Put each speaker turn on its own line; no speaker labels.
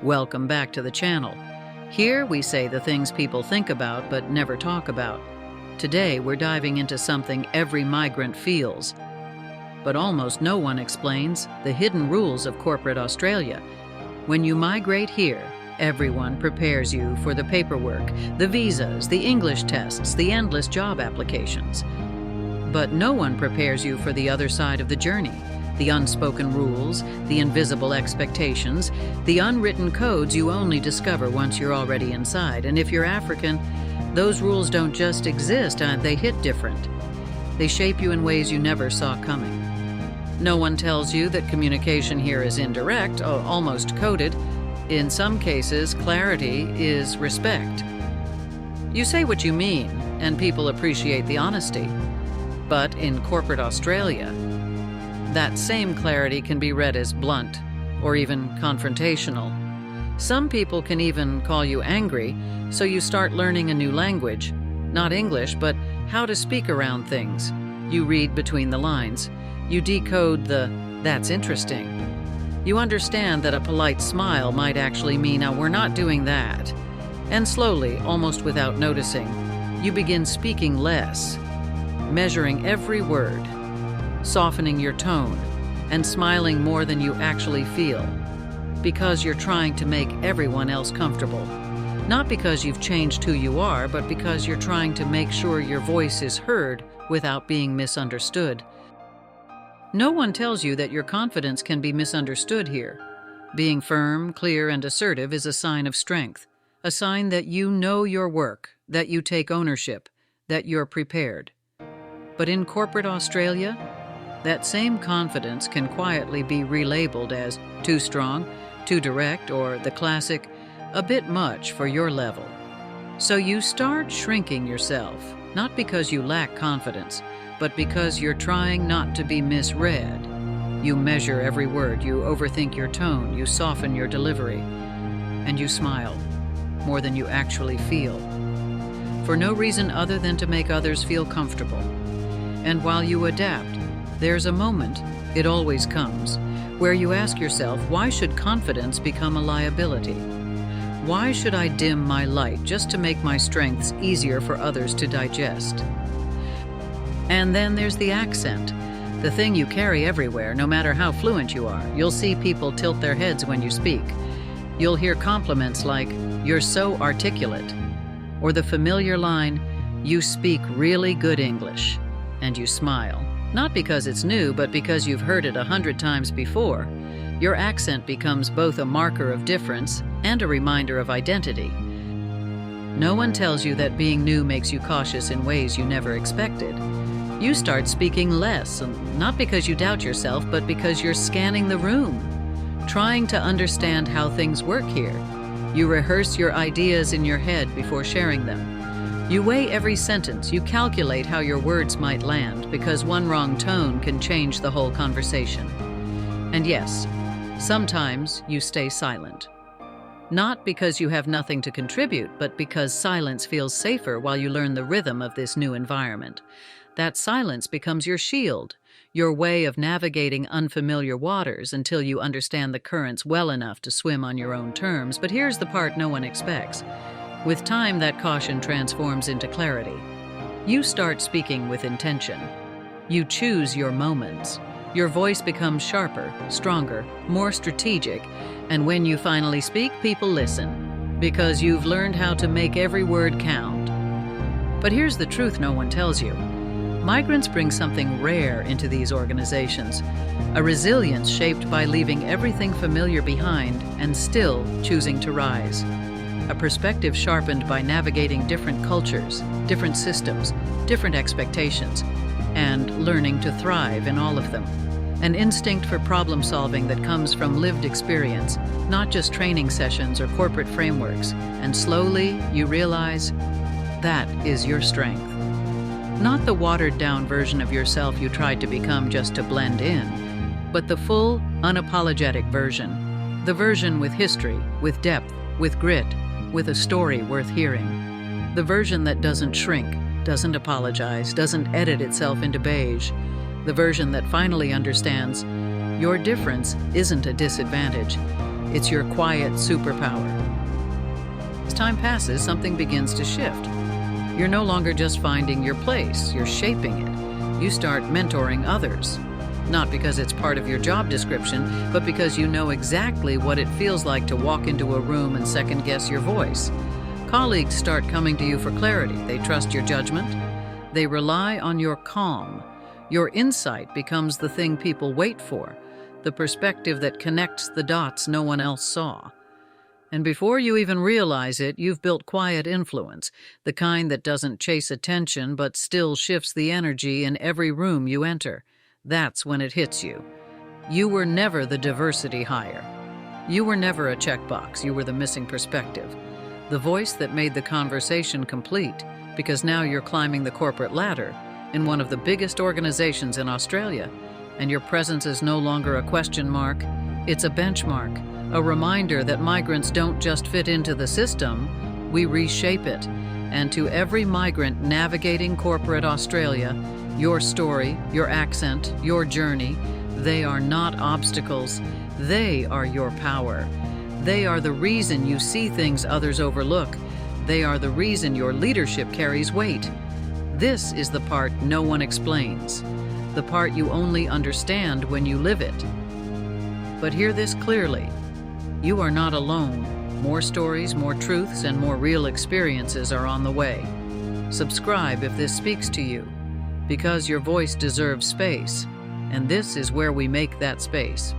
Welcome back to the channel. Here we say the things people think about but never talk about. Today we're diving into something every migrant feels, but almost no one explains: the hidden rules of corporate Australia. When you migrate here, everyone prepares you for the paperwork, the visas, the English tests, the endless job applications. But no one prepares you for the other side of the journey. The unspoken rules, the invisible expectations, the unwritten codes you only discover once you're already inside. And if you're African, those rules don't just exist, they hit different. They shape you in ways you never saw coming. No one tells you that communication here is indirect, almost coded. In some cases, clarity is respect. You say what you mean, and people appreciate the honesty. But in corporate Australia, that same clarity can be read as blunt or even confrontational. Some people can even call you angry, so you start learning a new language. Not English, but how to speak around things. You read between the lines. You decode the "that's interesting." You understand that a polite smile might actually mean we're not doing that. And slowly, almost without noticing, you begin speaking less, measuring every word, softening your tone, and smiling more than you actually feel, because you're trying to make everyone else comfortable. Not because you've changed who you are, but because you're trying to make sure your voice is heard without being misunderstood. No one tells you that your confidence can be misunderstood here. Being firm, clear, and assertive is a sign of strength, a sign that you know your work, that you take ownership, that you're prepared. But in corporate Australia, that same confidence can quietly be relabeled as too strong, too direct, or the classic, a bit much for your level. So you start shrinking yourself, not because you lack confidence, but because you're trying not to be misread. You measure every word, you overthink your tone, you soften your delivery, and you smile more than you actually feel, for no reason other than to make others feel comfortable. And while you adapt, there's a moment, it always comes, where you ask yourself, why should confidence become a liability? Why should I dim my light just to make my strengths easier for others to digest? And then there's the accent, the thing you carry everywhere, no matter how fluent you are. You'll see people tilt their heads when you speak. You'll hear compliments like, "You're so articulate," or the familiar line, "You speak really good English," and you smile. Not because it's new, but because you've heard it 100 times before. Your accent becomes both a marker of difference and a reminder of identity. No one tells you that being new makes you cautious in ways you never expected. You start speaking less, not because you doubt yourself, but because you're scanning the room, trying to understand how things work here. You rehearse your ideas in your head before sharing them. You weigh every sentence, you calculate how your words might land, because one wrong tone can change the whole conversation. And yes, sometimes you stay silent. Not because you have nothing to contribute, but because silence feels safer while you learn the rhythm of this new environment. That silence becomes your shield, your way of navigating unfamiliar waters until you understand the currents well enough to swim on your own terms. But here's the part no one expects. With time, that caution transforms into clarity. You start speaking with intention. You choose your moments. Your voice becomes sharper, stronger, more strategic, and when you finally speak, people listen, because you've learned how to make every word count. But here's the truth no one tells you. Migrants bring something rare into these organizations, a resilience shaped by leaving everything familiar behind and still choosing to rise. A perspective sharpened by navigating different cultures, different systems, different expectations, and learning to thrive in all of them. An instinct for problem solving that comes from lived experience, not just training sessions or corporate frameworks. And slowly you realize that is your strength. Not the watered-down version of yourself you tried to become just to blend in, but the full, unapologetic version. The version with history, with depth, with grit, with a story worth hearing. The version that doesn't shrink, doesn't apologize, doesn't edit itself into beige. The version that finally understands your difference isn't a disadvantage. It's your quiet superpower. As time passes, something begins to shift. You're no longer just finding your place, you're shaping it. You start mentoring others. Not because it's part of your job description, but because you know exactly what it feels like to walk into a room and second-guess your voice. Colleagues start coming to you for clarity. They trust your judgment. They rely on your calm. Your insight becomes the thing people wait for, the perspective that connects the dots no one else saw. And before you even realize it, you've built quiet influence, the kind that doesn't chase attention but still shifts the energy in every room you enter. That's when it hits you. You were never the diversity hire. You were never a checkbox. You were the missing perspective. The voice that made the conversation complete, because now you're climbing the corporate ladder in one of the biggest organizations in Australia, and your presence is no longer a question mark. It's a benchmark, a reminder that migrants don't just fit into the system, we reshape it. And to every migrant navigating corporate Australia, your story, your accent, your journey, they are not obstacles. They are your power. They are the reason you see things others overlook. They are the reason your leadership carries weight. This is the part no one explains, the part you only understand when you live it. But hear this clearly. You are not alone. More stories, more truths, and more real experiences are on the way. Subscribe if this speaks to you, because your voice deserves space, and this is where we make that space.